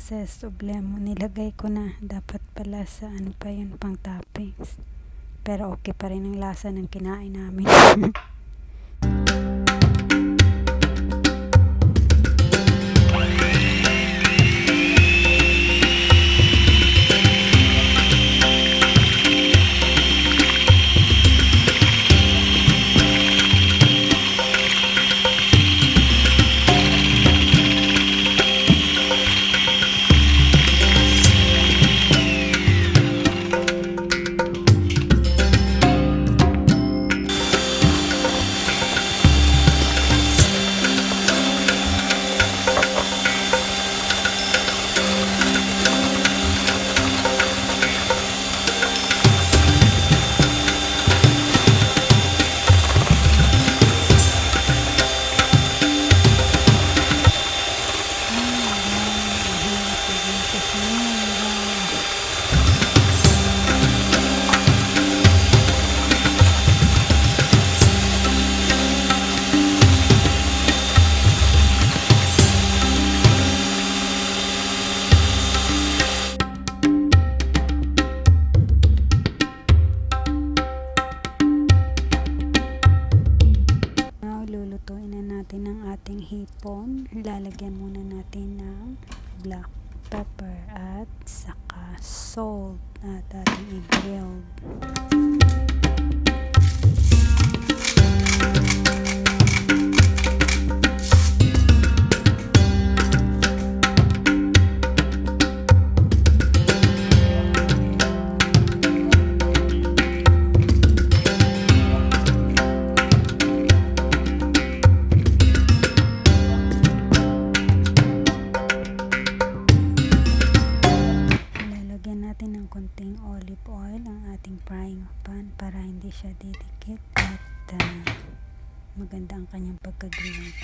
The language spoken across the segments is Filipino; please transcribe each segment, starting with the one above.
zest of lemon. Nilagay ko na. Dapat pala sa ano pa yun, pang toppings. Pero okay pa rin ang lasa ng kinain namin. Lulutuin na natin ang ating hipon. Lalagyan muna natin ng black pepper at saka salt at ating i-grill. Natin ng konting olive oil ang ating frying pan para hindi siya didikit at maganda ang kanyang pagka-grill.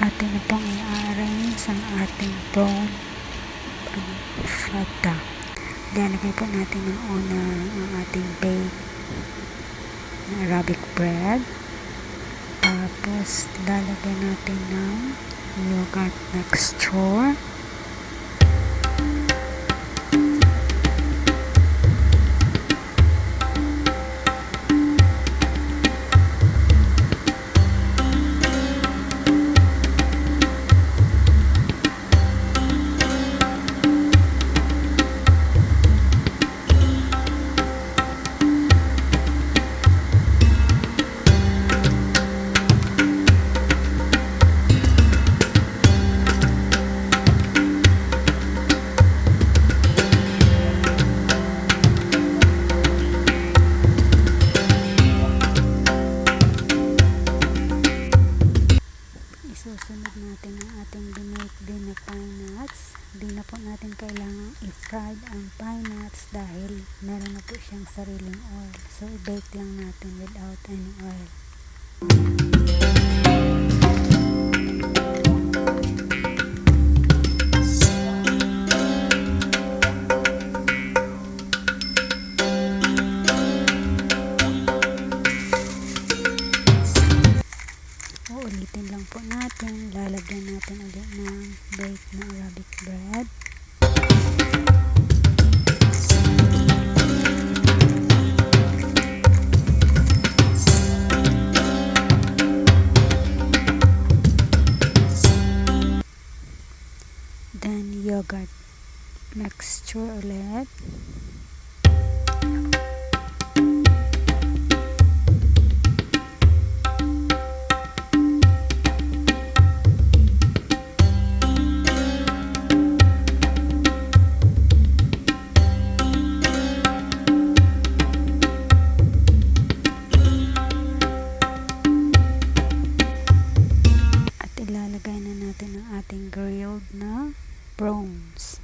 Atin na pong i-arrange ang ating prawn Fateh. Lalagay po natin ng una ang ating baked Arabic bread. Tapos lalagyan natin ng yogurt mixture. po natin kailangang i-fried ang pine nuts dahil meron na po siyang sariling oil. So, i-bake lang natin without any oil. Uulitin lang po natin, lalagyan natin ulit ng baked na Arabic bread. Then yogurt mixture ulit. Ilalagay na natin ang ating grilled na prawns.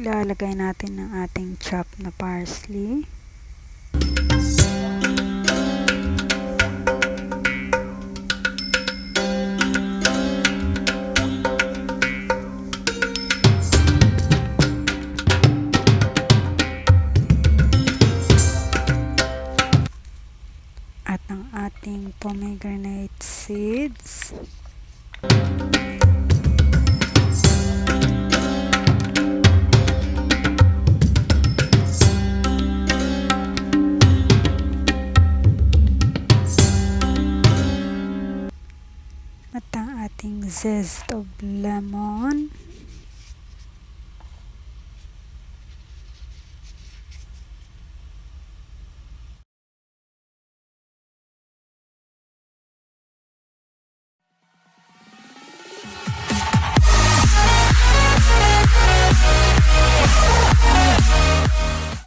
Ilalagay natin ang ating chopped na parsley. At ang ating pomegranate seeds. At ang ating zest of lemon.